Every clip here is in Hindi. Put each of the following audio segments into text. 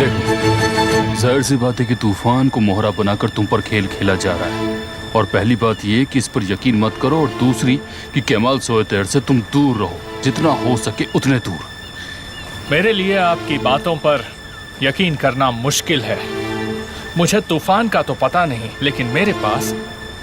देखो, जाहिर सी बात है कि तूफान को मोहरा बनाकर तुम पर खेल खेला जा रहा है। और पहली बात ये कि इस पर यकीन मत करो, और दूसरी कि केमाल सोएतेर से तुम दूर रहो, जितना हो सके उतने दूर। मेरे लिए आपकी बातों पर यकीन करना मुश्किल है। मुझे तूफान का तो पता नहीं, लेकिन मेरे पास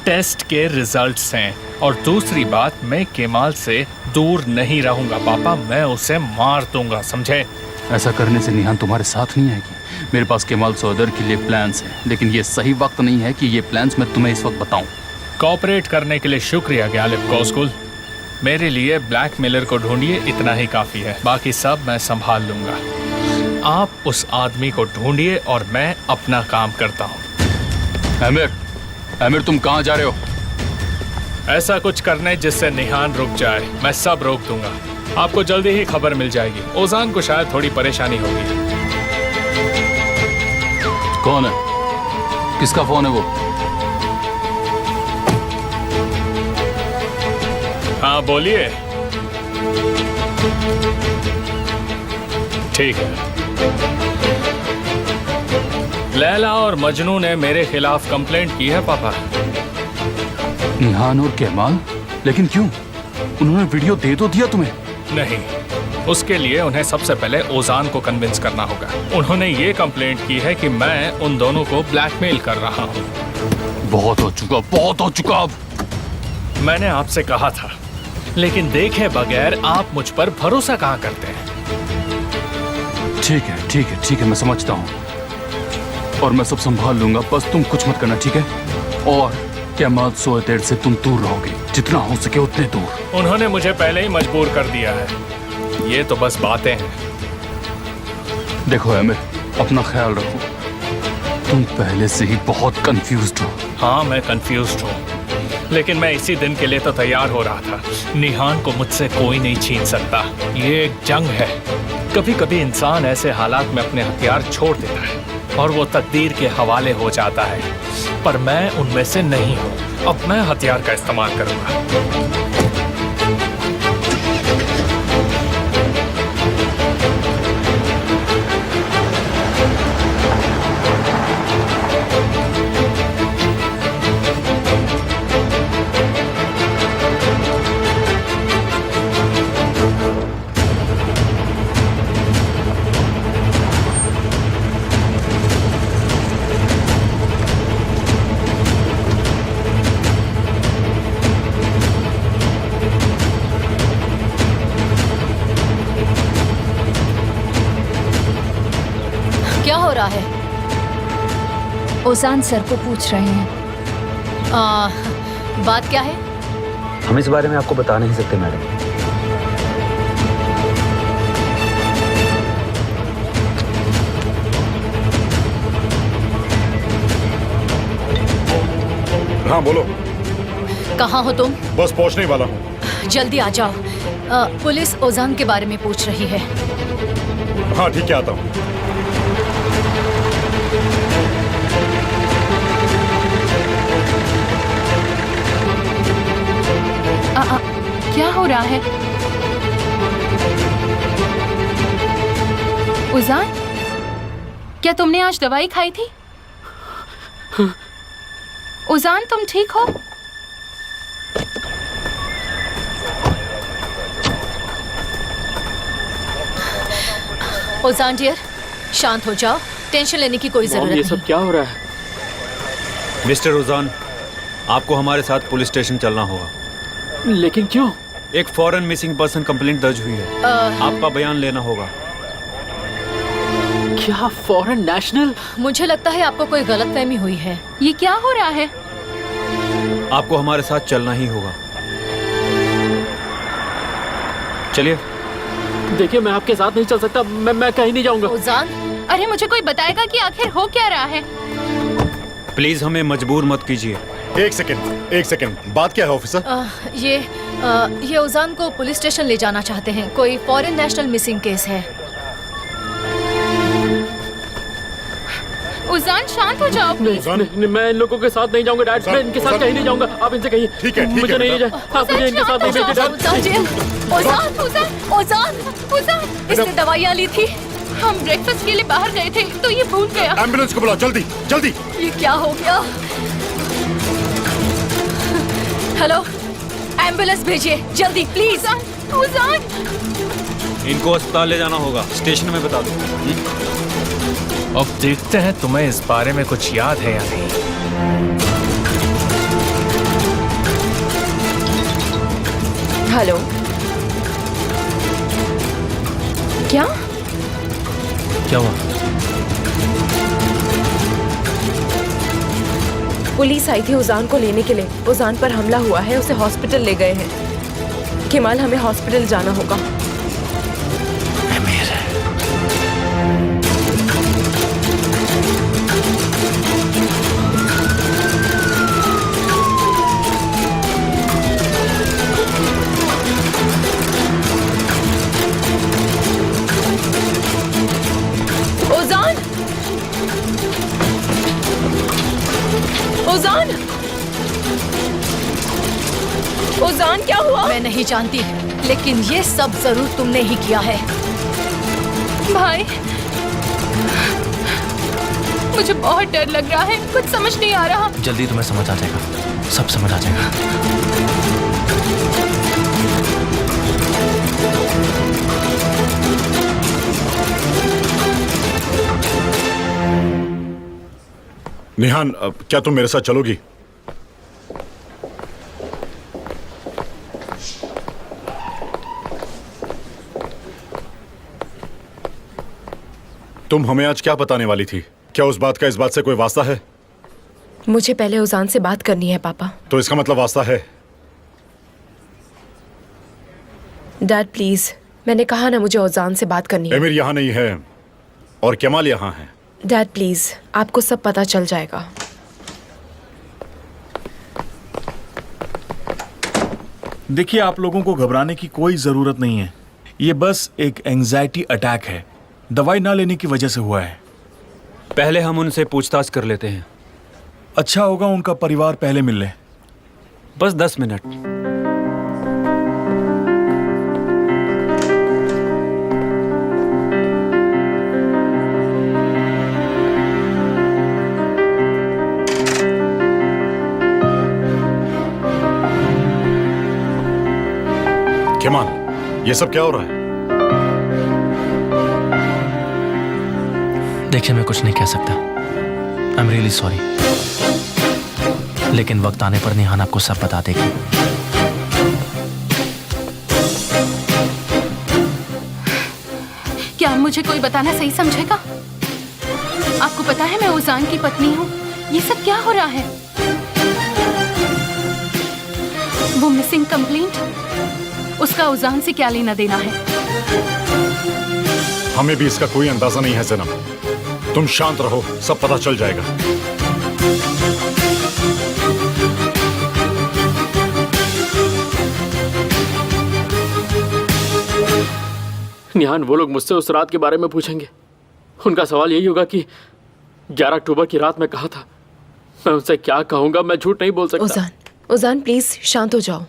टेस्ट के रिजल्ट्स हैं। और दूसरी बात, मैं केमाल से दूर नहीं रहूंगा पापा, मैं उसे मार दूंगा, समझे? ऐसा करने से निहान तुम्हारे साथ नहीं आएगी। मेरे पास केमाल सोएतेर के लिए प्लान्स हैं, लेकिन ये सही वक्त नहीं है कि ये प्लान्स मैं तुम्हें इस वक्त बताऊं। कोऑपरेट करने के लिए शुक्रिया गैलिब कोस्कुल। मेरे लिए ब्लैकमेलर को ढूंढिए, इतना ही काफी है, बाकी सब मैं संभाल लूंगा। आप उस आदमी को ढूंढिए और मैं अपना काम करता हूँ। आमिर, तुम कहाँ जा रहे हो? ऐसा कुछ करने जिससे निहान रुक जाए, मैं सब रोक दूंगा। आपको जल्दी ही खबर मिल जाएगी। ओजान को शायद थोड़ी परेशानी होगी। कौन है? किसका फोन है वो? हाँ बोलिए। ठीक है। लैला और मजनू ने मेरे खिलाफ कंप्लेंट की है पापा। निहान और केमाल? लेकिन क्यों? उन्होंने वीडियो दे तो दिया तुम्हें? नहीं, उसके लिए उन्हें सबसे पहले ओजान को कन्विंस करना होगा। उन्होंने ये कंप्लेंट की है कि मैं उन दोनों को ब्लैकमेल कर रहा हूँ। बहुत हो चुका, बहुत हो चुका। अब मैंने आपसे कहा था, लेकिन देखे बगैर आप मुझ पर भरोसा कहाँ करते हैं? ठीक है, ठीक है, ठीक है, मैं समझता हूँ और मैं सब संभाल लूंगा। बस तुम कुछ मत करना, ठीक है? और केमाल सोएतेर से तुम दूर रहोगे, जितना हो सके उतने दूर। उन्होंने मुझे पहले ही मजबूर कर दिया है। ये तो बस बातें हैं। देखो आमिर, अपना ख्याल रखो। तुम पहले से ही बहुत कंफ्यूज्ड हो। हाँ, मैं कंफ्यूज्ड हूँ, लेकिन मैं इसी दिन के लिए तो तैयार हो रहा था। निहान को मुझसे कोई नहीं छीन सकता। ये एक जंग है। कभी कभी इंसान ऐसे हालात में अपने हथियार छोड़ देता है और वो तकदीर के हवाले हो जाता है, पर मैं उनमें से नहीं हूँ। अब मैं हथियार का इस्तेमाल करूँगा। ओजान सर को पूछ रहे हैं। बात क्या है? हम इस बारे में आपको बता नहीं सकते मैडम। हाँ बोलो। कहाँ हो तुम? बस पहुंचने वाला हूँ। जल्दी आ जाओ। पुलिस ओजान के बारे में पूछ रही है। हाँ ठीक है, आता हूँ। क्या हो रहा है? ओजान, क्या तुमने आज दवाई खाई थी? ओजान, तुम ठीक हो? ओजान डियर, शांत हो जाओ। टेंशन लेने की कोई जरूरत नहीं। ये सब क्या हो रहा है? मिस्टर ओजान, आपको हमारे साथ पुलिस स्टेशन चलना होगा। लेकिन क्यों? एक फॉरेन मिसिंग पर्सन कंप्लेंट दर्ज हुई है। आपका बयान लेना होगा। क्या फॉरेन नेशनल? मुझे लगता है आपको कोई गलतफहमी हुई है। ये क्या हो रहा है? आपको हमारे साथ चलना ही होगा। चलिए। देखिए, मैं आपके साथ नहीं चल सकता। मैं कहीं नहीं जाऊंगा। ओजान, अरे मुझे कोई बताएगा कि आखिर हो क्या रहा है? प्लीज हमें मजबूर मत कीजिए। एक सेकंड, बात क्या है ऑफिसर? ये ओजान को पुलिस स्टेशन ले जाना चाहते हैं। कोई फॉरेन नेशनल मिसिंग केस है। ओजान, शांत हो जाओ प्लीज। नहीं, मैं इन लोगों के साथ नहीं जाऊंगा डैड। मैं इनके साथ कहीं नहीं जाऊंगा। आप इनसे कहिए। ठीक है, मुझे नहीं जाए। आप मुझे इनके साथ नहीं भेजिए डैड। ओजान, इसने दवाइयाँ ली थी। हम ब्रेकफास्ट के लिए बाहर गए थे तो ये भूल गया। एम्बुलेंस को बुलाओ जल्दी जल्दी। ये क्या हो गया? हेलो, एम्बुलेंस भेजिए जल्दी प्लीज। उजान, इनको अस्पताल ले जाना होगा, स्टेशन में बता दो। अब देखते हैं तुम्हें इस बारे में कुछ याद है या नहीं। हेलो, क्या हुआ? पुलिस आई थी उजान को लेने के लिए। उजान पर हमला हुआ है, उसे हॉस्पिटल ले गए हैं। केमाल, हमें हॉस्पिटल जाना होगा। उजान, उजान क्या हुआ? मैं नहीं जानती, लेकिन ये सब जरूर तुमने ही किया है। भाई मुझे बहुत डर लग रहा है, कुछ समझ नहीं आ रहा। जल्दी तुम्हें समझ आ जाएगा, सब समझ आ जाएगा। निहान, क्या तुम मेरे साथ चलोगी? तुम हमें आज क्या बताने वाली थी? क्या उस बात का इस बात से कोई वास्ता है? मुझे पहले उजान से बात करनी है पापा। तो इसका मतलब वास्ता है? डैड प्लीज, मैंने कहा ना मुझे उजान से बात करनी है। एमिर यहाँ नहीं है और केमाल यहाँ है। डैड प्लीज, आपको सब पता चल जाएगा। देखिए, आप लोगों को घबराने की कोई जरूरत नहीं है। ये बस एक एंजाइटी अटैक है, दवाई ना लेने की वजह से हुआ है। पहले हम उनसे पूछताछ कर लेते हैं। अच्छा होगा उनका परिवार पहले मिल ले। बस 10 मिनट। केमाल, ये सब क्या हो रहा है? देखिए, मैं कुछ नहीं कह सकता। आई एम रियली सॉरी, लेकिन वक्त आने पर निहान आपको सब बता देगी। क्या मुझे कोई बताना सही समझेगा? आपको पता है मैं उजान की पत्नी हूँ। ये सब क्या हो रहा है? वो मिसिंग कंप्लेंट, उसका उजान से क्या लेना देना है? हमें भी इसका कोई अंदाजा नहीं है जैनब। तुम शांत रहो, सब पता चल जाएगा। निहान, वो लोग मुझसे उस रात के बारे में पूछेंगे। उनका सवाल यही होगा कि 11 अक्टूबर की रात में कहा था। मैं उनसे क्या कहूंगा? मैं झूठ नहीं बोल सकता। उजान, उजान प्लीज शांत हो जाओ।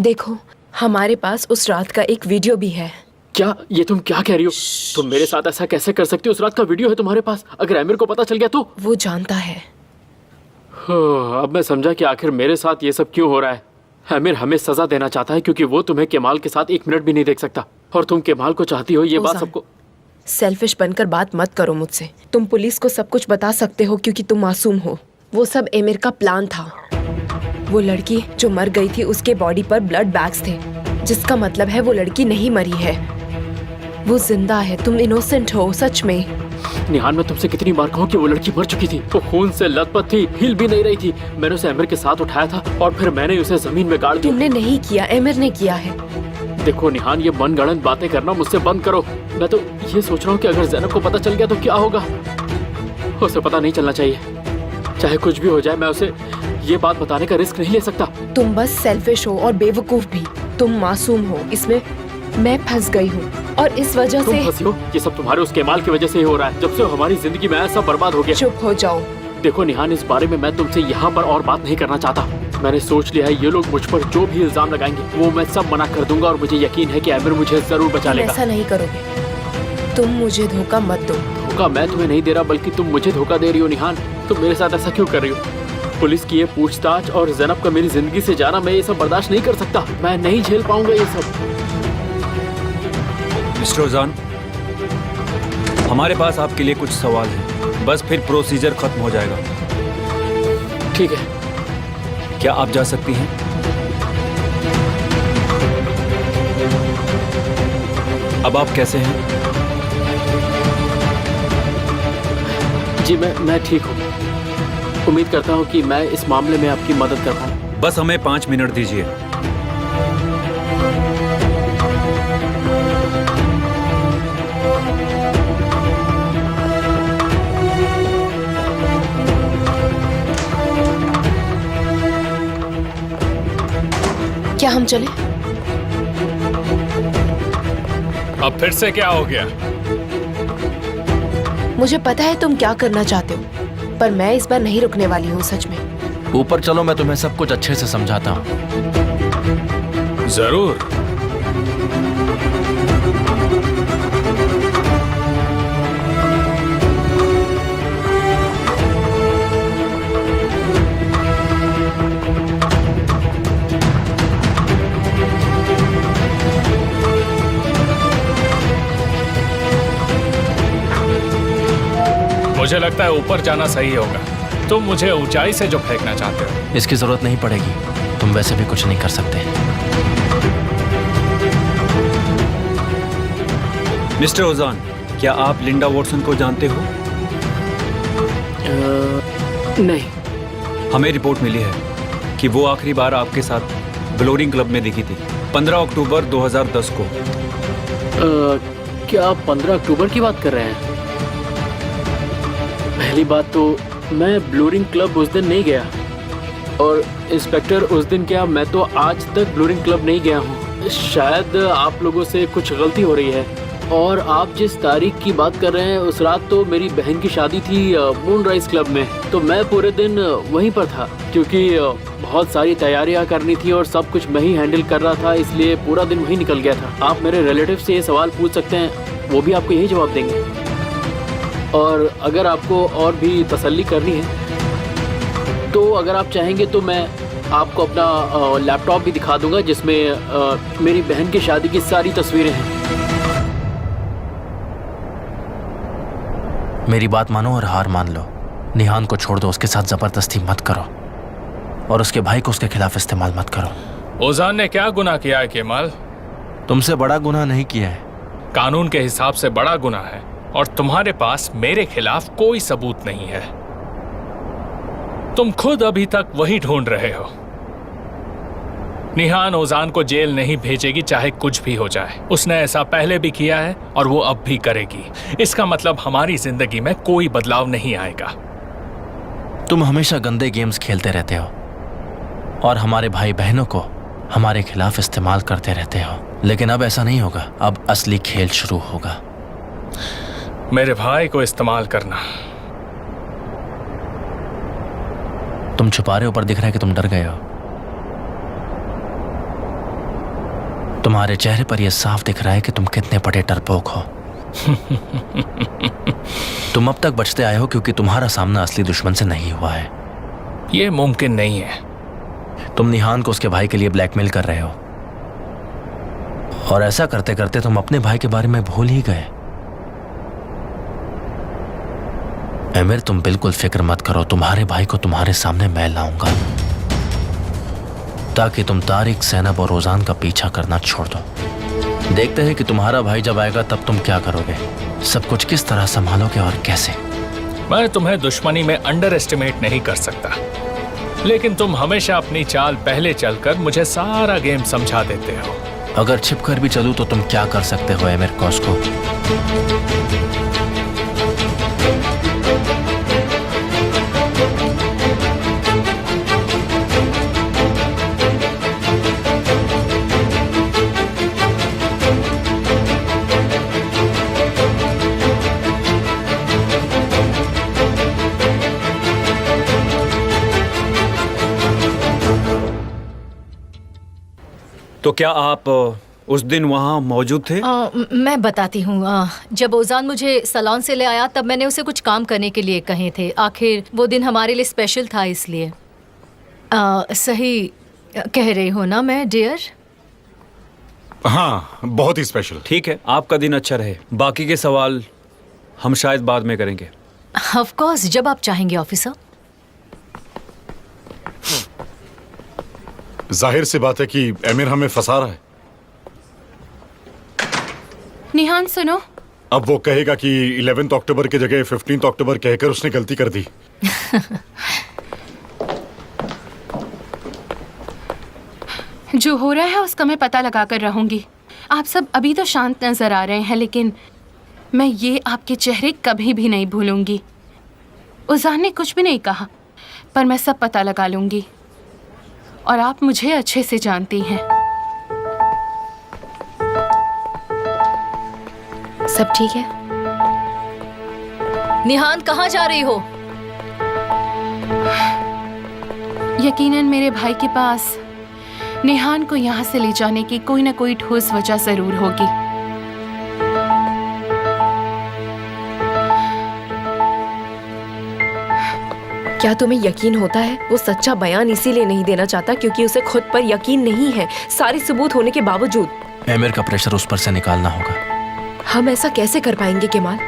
देखो, हमारे पास उस रात का एक वीडियो भी है। क्या? ये तुम क्या कह रही हो? तुम मेरे साथ ऐसा कैसे कर सकती हो? उस रात का वीडियो है तुम्हारे पास। अगर आमिर को पता चल गया तो? वो जानता है। अब मैं समझा कि आखिर मेरे साथ ये सब क्यों हो रहा है। आमिर हमें सजा देना चाहता है क्योंकि वो तुम्हें केमाल के साथ 1 मिनट भी नहीं देख सकता, और तुम केमाल को चाहती हो। ये बात सबको। सेल्फिश बनकर बात मत करो मुझसे। तुम पुलिस को सब कुछ बता सकते हो क्योंकि तुम मासूम हो। वो सब एमिर का प्लान था। वो लड़की जो मर गई थी, उसके बॉडी पर ब्लड बैग्स थे, जिसका मतलब है वो लड़की नहीं मरी है, वो जिंदा है। तुम इनोसेंट हो सच में। निहान, मैं तुमसे कितनी बार कहूं कि वो लड़की मर चुकी थी। वो खून से लथपथ थी, हिल भी नहीं रही थी। मैंने उसे आमिर के साथ उठाया था और फिर मैंने उसे जमीन में गाड़ दिया। तुमने नहीं किया, आमिर ने किया है। देखो निहान, ये मनगढ़ंत बातें करना मुझसे बंद करो। मैं तो ये सोच रहा हूँ कि अगर ज़ैनब को पता चल गया तो क्या होगा। उसे पता नहीं चलना चाहिए। चाहे कुछ भी हो जाए, मैं उसे ये बात बताने का रिस्क नहीं ले सकता। तुम बस सेल्फिश हो और बेवकूफ भी। तुम मासूम हो, इसमें मैं फंस गई हूँ और इस वजह तुम से। फंसी हो? ये सब तुम्हारे उस केमाल की वजह से ही हो रहा है। जब से हमारी जिंदगी में ऐसा बर्बाद हो गया। चुप हो जाओ। देखो निहान, इस बारे में मैं तुमसे यहाँ पर और बात नहीं करना चाहता। मैंने सोच लिया है ये लोग मुझ पर जो भी इल्जाम लगाएंगे वो मैं सब मना कर दूंगा और मुझे यकीन है कि आमिर मुझे जरूर बचा तुम लेगा। ऐसा नहीं करोगे। तुम मुझे धोखा मत दो। धोखा मैं तुम्हें नहीं दे रहा बल्कि तुम मुझे धोखा दे रही हो निहान। तुम मेरे साथ ऐसा क्यों कर रही हो? पुलिस की ये पूछताछ और जैनब का मेरी जिंदगी से जाना, मैं ये सब बर्दाश्त नहीं कर सकता। मैं नहीं झेल पाऊंगा ये सब। मिस्टर ओजान, हमारे पास आपके लिए कुछ सवाल है, बस फिर प्रोसीजर खत्म हो जाएगा। ठीक है। क्या आप जा सकती हैं? अब आप कैसे हैं? जी मैं ठीक हूँ। उम्मीद करता हूँ कि मैं इस मामले में आपकी मदद कर पाऊँ। बस हमें 5 मिनट दीजिए। क्या हम चले? अब फिर से क्या हो गया? मुझे पता है तुम क्या करना चाहते हो, पर मैं इस बार नहीं रुकने वाली हूँ सच में। ऊपर चलो, मैं तुम्हें सब कुछ अच्छे से समझाता हूँ। जरूर। मुझे लगता है ऊपर जाना सही होगा। तुम मुझे ऊंचाई से जो फेंकना चाहते हो। इसकी जरूरत नहीं पड़ेगी, तुम वैसे भी कुछ नहीं कर सकते। मिस्टर ओजान, क्या आप लिंडा वॉटसन को जानते हो? नहीं। हमें रिपोर्ट मिली है कि वो आखिरी बार आपके साथ ग्लोरिंग क्लब में दिखी थी 15 अक्टूबर 2010 को। क्या आप 15 अक्टूबर की बात कर रहे हैं? पहली बात तो मैं ब्लूरिंग क्लब उस दिन नहीं गया, और इंस्पेक्टर उस दिन क्या, मैं तो आज तक ब्लूरिंग क्लब नहीं गया हूँ। शायद आप लोगों से कुछ गलती हो रही है। और आप जिस तारीख की बात कर रहे हैं उस रात तो मेरी बहन की शादी थी मूनराइज क्लब में, तो मैं पूरे दिन वहीं पर था क्योंकि बहुत सारी तैयारियां करनी थी और सब कुछ मैं ही हैंडल कर रहा था, इसलिए पूरा दिन वहीं निकल गया था। आप मेरे रिलेटिव से ये सवाल पूछ सकते हैं, वो भी आपको यही जवाब देंगे। और अगर आपको और भी तसल्ली करनी है तो अगर आप चाहेंगे तो मैं आपको अपना लैपटॉप भी दिखा दूंगा जिसमें मेरी बहन की शादी की सारी तस्वीरें हैं। मेरी बात मानो और हार मान लो। निहान को छोड़ दो, उसके साथ जबरदस्ती मत करो और उसके भाई को उसके खिलाफ इस्तेमाल मत करो। ओजान ने क्या गुनाह किया है केमाल? तुमसे बड़ा गुनाह नहीं किया है। कानून के हिसाब से बड़ा गुनाह है और तुम्हारे पास मेरे खिलाफ कोई सबूत नहीं है। तुम खुद अभी तक वही ढूंढ रहे हो। निहान ओजान को जेल नहीं भेजेगी चाहे कुछ भी हो जाए। उसने ऐसा पहले भी किया है और वो अब भी करेगी। इसका मतलब हमारी जिंदगी में कोई बदलाव नहीं आएगा। तुम हमेशा गंदे गेम्स खेलते रहते हो और हमारे भाई बहनों को हमारे खिलाफ इस्तेमाल करते रहते हो, लेकिन अब ऐसा नहीं होगा। अब असली खेल शुरू होगा। मेरे भाई को इस्तेमाल करना। तुम छुपा रहे हो, पर दिख रहा है कि तुम डर गए हो। तुम्हारे चेहरे पर यह साफ दिख रहा है कि तुम कितने बड़े डरपोक हो। तुम अब तक बचते आए हो क्योंकि तुम्हारा सामना असली दुश्मन से नहीं हुआ है। यह मुमकिन नहीं है। तुम निहान को उसके भाई के लिए ब्लैकमेल कर रहे हो और ऐसा करते करते तुम अपने भाई के बारे में भूल ही गए। आमिर, तुम बिल्कुल फिक्र मत करो। तुम्हारे भाई को तुम्हारे सामने मैं लाऊंगा ताकि तुम तारिक, सैनब और ओजान का पीछा करना छोड़ दो। देखते हैं कि तुम्हारा भाई जब आएगा तब तुम क्या करोगे, सब कुछ किस तरह संभालोगे और कैसे। मैं तुम्हें दुश्मनी में अंडर एस्टिमेट नहीं कर सकता, लेकिन तुम हमेशा अपनी चाल पहले चलकर मुझे सारा गेम समझा देते हो। अगर छिपकर भी चलूं तो तुम क्या कर सकते हो आमिर कॉस्को? तो क्या आप उस दिन वहाँ मौजूद थे? मैं बताती हूँ। जब ओजान मुझे सैलून से ले आया तब मैंने उसे कुछ काम करने के लिए कहे थे। आखिर वो दिन हमारे लिए स्पेशल था, इसलिए। सही कह रही हो ना मैं, डियर? हाँ, बहुत ही स्पेशल। ठीक है, आपका दिन अच्छा रहे। बाकी के सवाल हम शायद बाद में करेंगे। ऑफ कोर्स, जब आप चाहेंगे ऑफिसर। जाहिर सी बात है कि एमिर हमें फंसा रहा है। निहान सुनो। अब वो कहेगा कि 11 अक्टूबर की जगह 15 अक्टूबर कहकर उसने गलती कर दी। जो हो रहा है उसका मैं पता लगा कर रहूंगी। आप सब अभी तो शांत नजर आ रहे हैं, लेकिन मैं ये आपके चेहरे कभी भी नहीं भूलूंगी। उजान ने कुछ भी नहीं कहा, पर मैं सब पता लगा लूंगी। और आप मुझे अच्छे से जानती हैं। सब ठीक है? निहान, कहाँ जा रही हो? यकीनन मेरे भाई के पास निहान को यहाँ से ले जाने की कोई ना कोई ठोस वजह जरूर होगी। क्या तुम्हें यकीन होता है? वो सच्चा बयान इसीलिए नहीं देना चाहता क्योंकि उसे खुद पर यकीन नहीं है, सारे सबूत होने के बावजूद। एमिर का प्रेशर उस पर से निकालना होगा। हम ऐसा कैसे कर पाएंगे केमाल?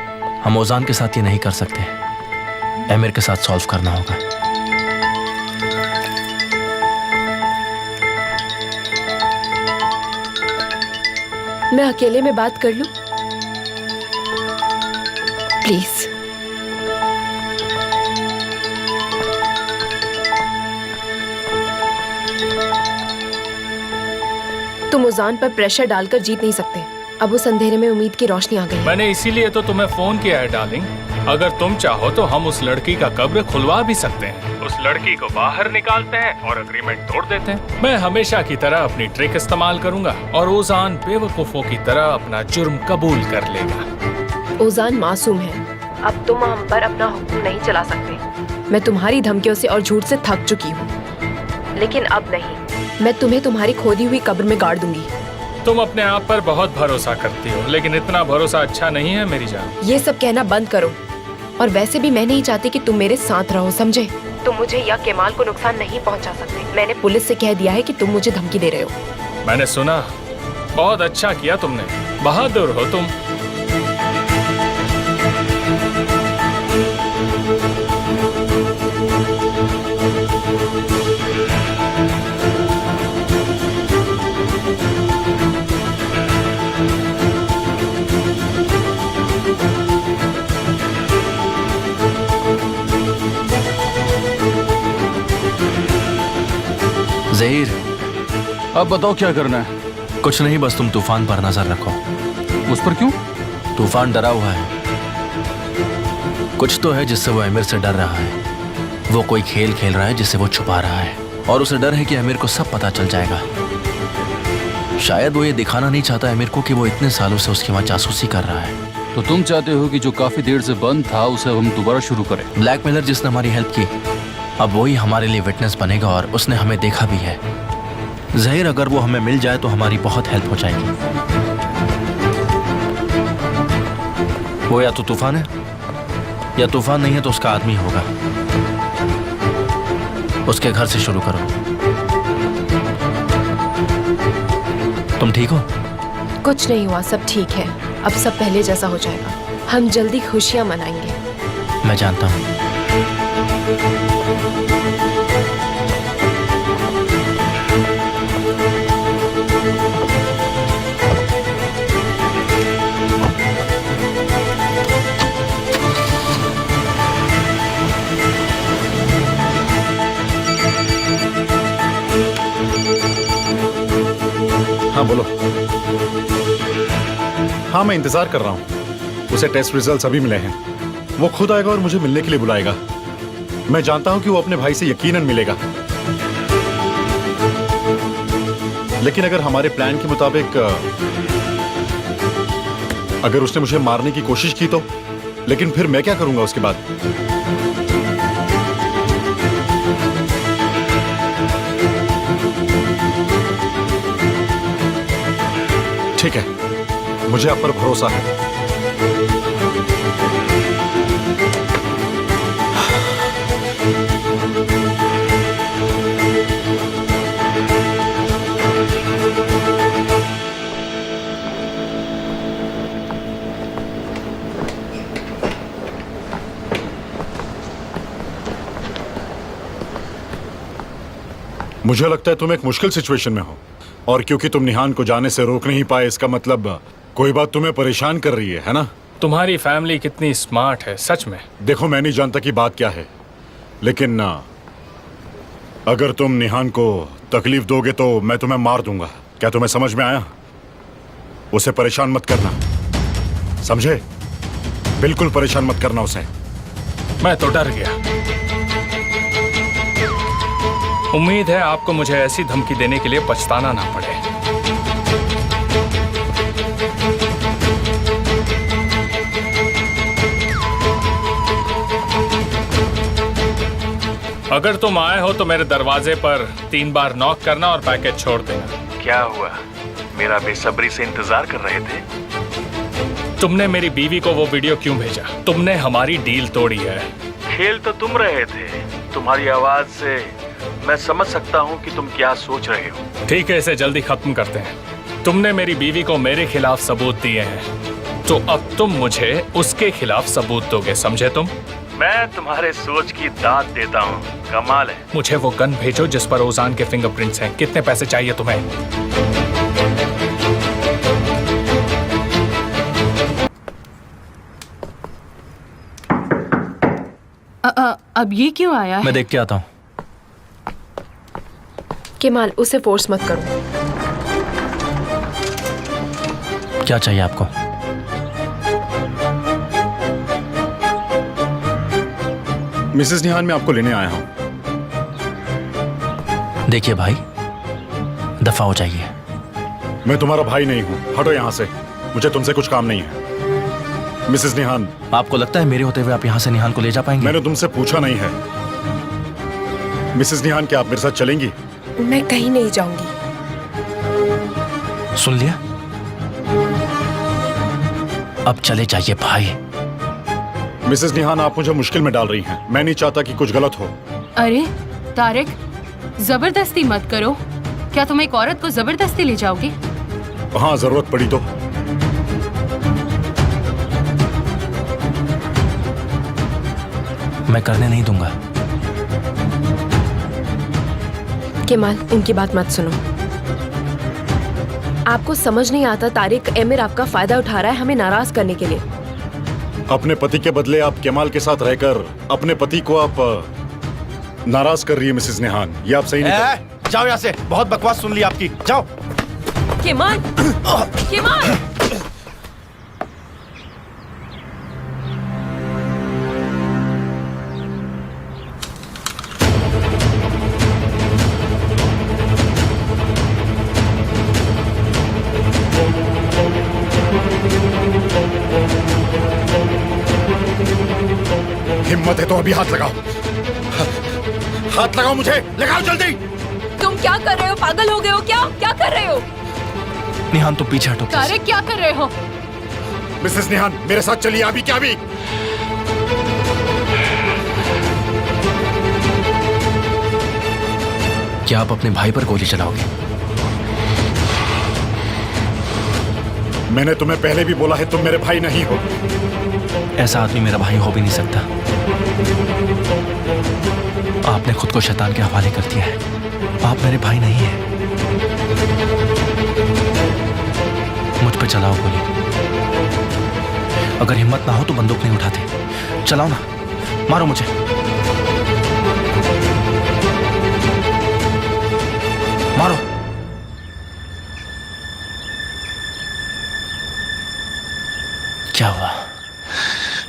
हम ओजान के साथ ये नहीं कर सकते। एमिर के साथ सॉल्व करना होगा। मैं अकेले में बात कर लूं? प्लीज। तुम उजान पर प्रेशर डालकर जीत नहीं सकते। अब उस अंधेरे में उम्मीद की रोशनी आ गई। मैंने इसीलिए तो तुम्हें फोन किया है डार्लिंग। अगर तुम चाहो तो हम उस लड़की का कब्र खुलवा भी सकते हैं। उस लड़की को बाहर निकालते हैं और एग्रीमेंट तोड़ देते हैं। मैं हमेशा की तरह अपनी ट्रिक इस्तेमाल करूंगा और ओजान बेवकूफों की तरह अपना जुर्म कबूल कर लेगा। ओजान मासूम है। अब तुम हम पर अपना हुक्म नहीं चला सकते। मैं तुम्हारी धमकियों से और झूठ से थक चुकी हूँ, लेकिन अब नहीं। मैं तुम्हें तुम्हारी खोदी हुई कब्र में गाड़ दूंगी। तुम अपने आप पर बहुत भरोसा करती हो, लेकिन इतना भरोसा अच्छा नहीं है मेरी जान। ये सब कहना बंद करो। और वैसे भी मैं नहीं चाहती कि तुम मेरे साथ रहो, समझे? तुम मुझे या केमाल को नुकसान नहीं पहुंचा सकते। मैंने पुलिस से कह दिया है कि तुम मुझे धमकी दे रहे हो। मैंने सुना। बहुत अच्छा किया तुमने। बहादुर हो तुम। ज़हीर, अब बताओ क्या करना है? कुछ नहीं, बस तुम तूफान पर नजर रखो। उस पर क्यों? तूफान डरा हुआ है। कुछ तो है जिससे वो अमीर से डर रहा है। वो कोई खेल खेल रहा है जिसे वो छुपा रहा है, और उसे डर है कि अमीर को सब पता चल जाएगा। शायद वो ये दिखाना नहीं चाहता अमीर को कि वो इतने सालों से उसकी वहाँ जासूसी कर रहा है। तो तुम चाहते हो कि जो काफी देर से बंद था उसे हम दोबारा शुरू करें? ब्लैकमेलर जिसने हमारी हेल्प की, अब वही हमारे लिए विटनेस बनेगा, और उसने हमें देखा भी है। ज़हीर, अगर वो हमें मिल जाए तो हमारी बहुत हेल्प हो जाएगी। वो या तो तूफान है, या तूफान नहीं है तो उसका आदमी होगा। उसके घर से शुरू करो। तुम ठीक हो? कुछ नहीं हुआ, सब ठीक है। अब सब पहले जैसा हो जाएगा। हम जल्दी खुशियां मनाएंगे। मैं जानता हूँ। हाँ बोलो। हाँ, मैं इंतजार कर रहा हूँ। उसे टेस्ट रिजल्ट्स अभी मिले हैं। वो खुद आएगा और मुझे मिलने के लिए बुलाएगा। मैं जानता हूं कि वो अपने भाई से यकीनन मिलेगा। लेकिन अगर हमारे प्लान के मुताबिक अगर उसने मुझे मारने की कोशिश की तो? लेकिन फिर मैं क्या करूंगा उसके बाद? ठीक है, मुझे आप पर भरोसा है। मुझे लगता है तुम एक मुश्किल सिचुएशन में हो, और क्योंकि तुम निहान को जाने से रोक नहीं पाए, इसका मतलब कोई बात तुम्हें परेशान कर रही है ना? तुम्हारी फैमिली कितनी स्मार्ट है, सच में। देखो, मैं नहीं जानता कि बात क्या है, लेकिन अगर तुम निहान को तकलीफ दोगे तो मैं तुम्हें मार दूंगा। क्या तुम्हें समझ में आया? उसे परेशान मत करना, समझे? बिल्कुल परेशान मत करना उसे। मैं तो डर गया। उम्मीद है आपको मुझे ऐसी धमकी देने के लिए पछताना ना पड़े। अगर तुम आए हो तो मेरे दरवाजे पर 3 बार नॉक करना और पैकेज छोड़ देना। क्या हुआ? मेरा बेसब्री से इंतजार कर रहे थे। तुमने मेरी बीवी को वो वीडियो क्यों भेजा? तुमने हमारी डील तोड़ी है। खेल तो तुम रहे थे। तुम्हारी आवाज से मैं समझ सकता हूँ कि तुम क्या सोच रहे हो। ठीक है, इसे जल्दी खत्म करते हैं। तुमने मेरी बीवी को मेरे खिलाफ सबूत दिए हैं, तो अब तुम मुझे उसके खिलाफ सबूत दोगे, समझे तुम? मैं तुम्हारे सोच की दाद देता हूँ। कमाल है। मुझे वो गन भेजो जिस पर ओजान के फिंगरप्रिंट्स हैं। कितने पैसे चाहिए तुम्हें? अब ये क्यों आया है? मैं देख के आता हूँ। केमाल, उसे फोर्स मत करो। क्या चाहिए आपको? मिसेस निहान, मैं आपको लेने आया हूँ। देखिए भाई, दफा हो जाइए। मैं तुम्हारा भाई नहीं हूँ, हटो यहाँ से। मुझे तुमसे कुछ काम नहीं है। मिसेस निहान, आपको लगता है मेरे होते हुए आप यहाँ से निहान को ले जा पाएंगे? मैंने तुमसे पूछा नहीं है। मिसेस निहान, क्या आप मेरे साथ चलेंगी? मैं कहीं नहीं जाऊंगी। सुन लिया? अब चले जाइए भाई। मिसेस निहान, आप मुझे मुश्किल में डाल रही हैं। मैं नहीं चाहता कि कुछ गलत हो। अरे तारिक, जबरदस्ती मत करो। क्या तुम एक औरत को जबरदस्ती ले जाओगे? हाँ, जरूरत पड़ी तो। मैं करने नहीं दूंगा। केमाल, उनकी बात मत सुनो। आपको समझ नहीं आता तारिक, एमिर आपका फायदा उठा रहा है हमें नाराज करने के लिए। अपने पति के बदले आप केमाल के साथ रहकर अपने पति को आप नाराज कर रही है मिसेस निहान। ये आप सही नहीं कर... जाओ यहाँ से। बहुत बकवास सुन ली आपकी। जाओ। Kemal, Kemal. हिम्मत है तो अभी हाथ लगाओ। हाथ लगाओ, मुझे लगाओ जल्दी। तुम क्या कर रहे हो? पागल हो गए हो क्या? क्या कर रहे हो? निहान, तुम पीछे हटो। तारिक, क्या कर रहे हो? मिसेस निहान, मेरे साथ चलिए। अभी क्या? अभी क्या आप अपने भाई पर गोली चलाओगे? मैंने तुम्हें पहले भी बोला है, तुम मेरे भाई नहीं हो। ऐसा आदमी मेरा भाई हो भी नहीं सकता। आपने खुद को शैतान के हवाले कर दिया है। आप मेरे भाई नहीं हैं। मुझ पे चलाओ गोली। अगर हिम्मत ना हो तो बंदूक नहीं उठाते। चलाओ ना, मारो मुझे। मारो। क्या हुआ?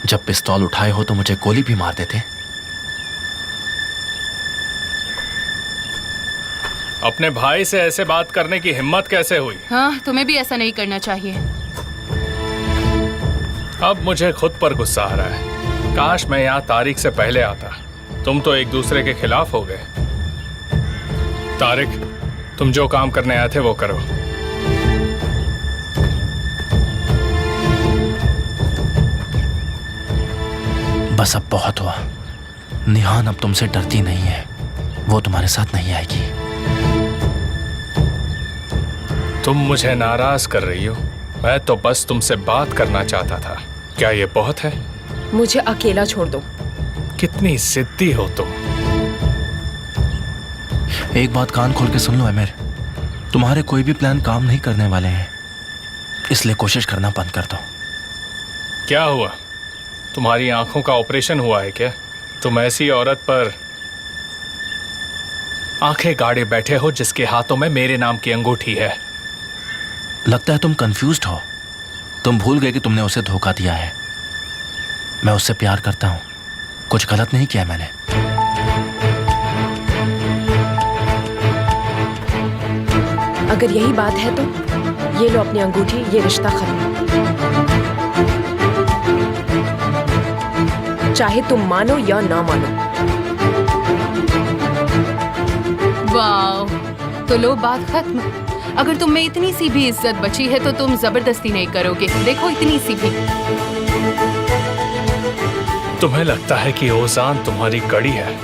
जब पिस्तौल उठाए हो तो मुझे गोली भी मार देते। अपने भाई से ऐसे बात करने की हिम्मत कैसे हुई? हाँ, तुम्हें भी ऐसा नहीं करना चाहिए। अब मुझे खुद पर गुस्सा आ रहा है। काश मैं यहाँ तारिक से पहले आता। तुम तो एक दूसरे के खिलाफ हो गए। तारिक, तुम जो काम करने आए थे वो करो। बस अब बहुत हुआ। निहान अब तुमसे डरती नहीं है, वो तुम्हारे साथ नहीं आएगी। तुम मुझे नाराज कर रही हो? मैं तो बस तुमसे बात करना चाहता था। क्या ये बहुत है? मुझे अकेला छोड़ दो। कितनी जिद्दी हो तुम। एक बात कान खोल के सुन लो अमीर, तुम्हारे कोई भी प्लान काम नहीं करने वाले हैं, इसलिए कोशिश करना बंद कर दो। क्या हुआ? तुम्हारी आंखों का ऑपरेशन हुआ है क्या? तुम ऐसी औरत पर आंखें गाड़े बैठे हो जिसके हाथों में मेरे नाम की अंगूठी है। लगता है तुम कंफ्यूज्ड हो। तुम भूल गए कि तुमने उसे धोखा दिया है। मैं उससे प्यार करता हूं, कुछ गलत नहीं किया मैंने। अगर यही बात है तो ये लो अपनी अंगूठी, ये रिश्ता खत्म। चाहे तुम मानो या ना मानो। वाह, तो लो बात खत्म। अगर तुम में इतनी सी भी इज्जत बची है तो तुम जबरदस्ती नहीं करोगे। देखो इतनी सी भी। तुम्हें लगता है कि ओजान तुम्हारी कड़ी है,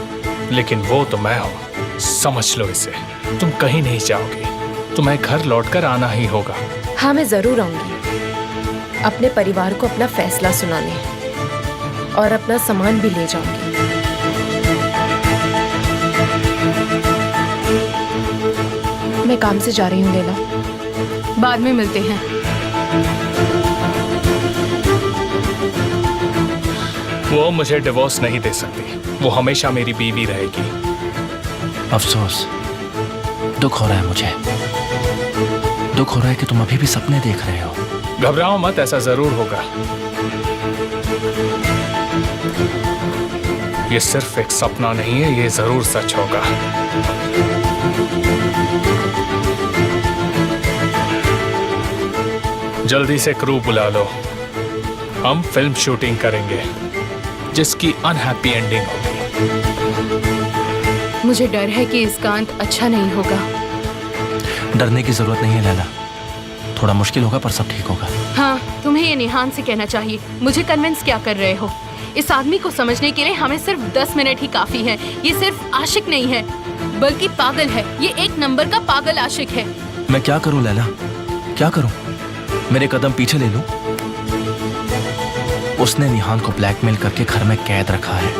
लेकिन वो तो मैं हूं। समझ लो इसे। तुम कहीं नहीं जाओगे, तुम्हें घर लौटकर आना ही होगा। हाँ, मैं जरूर आऊंगी, अपने परिवार को अपना फैसला सुनाने, और अपना सामान भी ले जाऊंगी। मैं काम से जा रही हूँ लैला। बाद में मिलते हैं। वो मुझे डिवोर्स नहीं दे सकती। वो हमेशा मेरी बीवी रहेगी। अफसोस, दुख हो रहा है मुझे। दुख हो रहा है कि तुम अभी भी सपने देख रहे हो। घबराओ मत, ऐसा जरूर होगा। ये सिर्फ एक सपना नहीं है, ये जरूर सच होगा। जल्दी से क्रू बुला लो, हम फिल्म शूटिंग करेंगे जिसकी अनहैप्पी एंडिंग होगी। मुझे डर है कि इसका अंत अच्छा नहीं होगा। डरने की जरूरत नहीं है लैला, थोड़ा मुश्किल होगा पर सब ठीक होगा। हाँ, तुम्हें ये निहान से कहना चाहिए। मुझे कन्विंस क्या कर रहे हो? इस आदमी को समझने के लिए हमें सिर्फ 10 मिनट ही काफी है। ये सिर्फ आशिक नहीं है, बल्कि पागल है। ये एक नंबर का पागल आशिक है। मैं क्या करूं लैला, क्या करूं? मेरे कदम पीछे ले लूं? उसने निहान को ब्लैकमेल करके घर में कैद रखा है।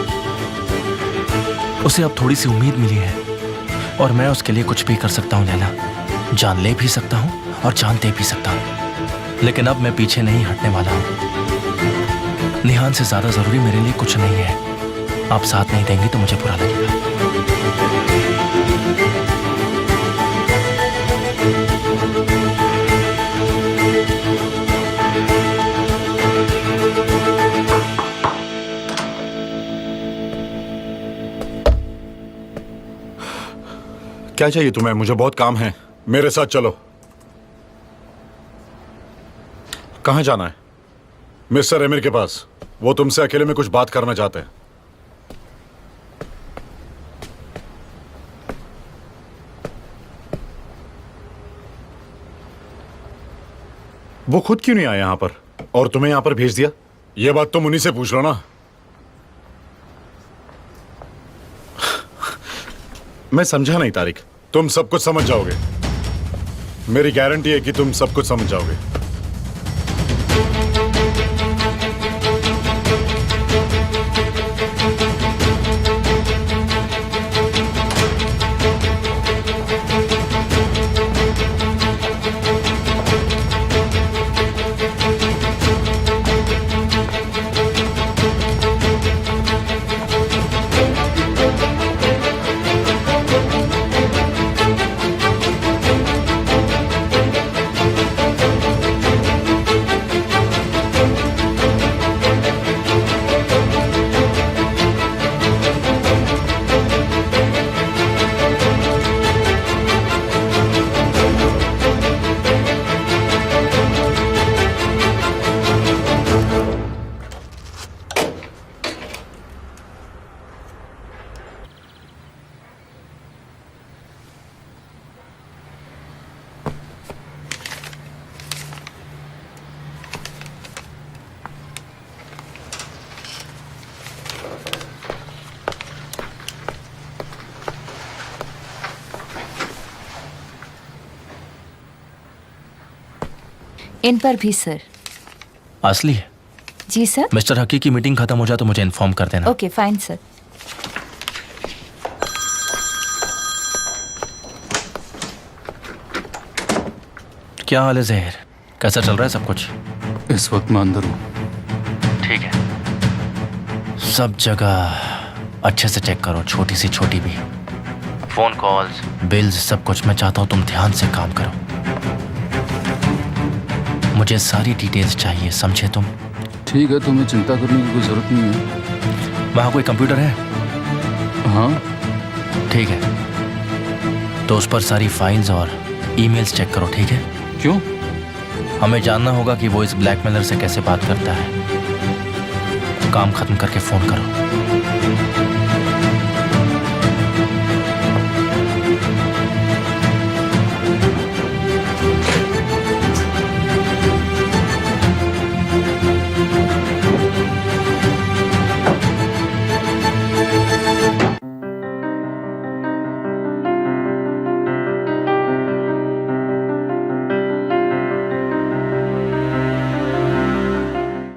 उसे अब थोड़ी सी उम्मीद मिली है, और मैं उसके लिए कुछ भी कर सकता हूं लैला। जान ले भी सकता हूं और जान दे भी सकता हूं, लेकिन अब मैं पीछे नहीं हटने वाला हूं। निहान से ज्यादा जरूरी मेरे लिए कुछ नहीं है। आप साथ नहीं देंगे तो मुझे बुरा लगेगा। क्या चाहिए तुम्हें? मुझे बहुत काम है, मेरे साथ चलो। कहां जाना है? मिस्टर एमिर के पास। वो तुमसे अकेले में कुछ बात करना चाहते हैं। वो खुद क्यों नहीं आए यहां पर, और तुम्हें यहां पर भेज दिया? ये बात तुम उन्हीं से पूछ लो ना। मैं समझा नहीं तारिक, तुम सब कुछ समझ जाओगे। मेरी गारंटी है कि तुम सब कुछ समझ जाओगे। इन पर भी सर। असली है? जी सर। मिस्टर हकी की मीटिंग खत्म हो जाए तो मुझे इन्फॉर्म कर देना। Okay fine sir. क्या हाल है जहर? कैसा चल रहा है सब कुछ? इस वक्त मैं अंदर हूँ। ठीक है, सब जगह अच्छे से चेक करो, छोटी सी छोटी भी, फोन कॉल्स, बिल्स, सब कुछ। मैं चाहता हूँ तुम ध्यान से काम करो। मुझे सारी डिटेल्स चाहिए, समझे तुम? ठीक है, तुम्हें चिंता करने की कोई जरूरत नहीं है। वहाँ कोई कंप्यूटर है? हाँ। ठीक है, तो उस पर सारी फाइल्स और ईमेल्स चेक करो, ठीक है? क्यों? हमें जानना होगा कि वो इस ब्लैकमेलर से कैसे बात करता है। काम खत्म करके फोन करो।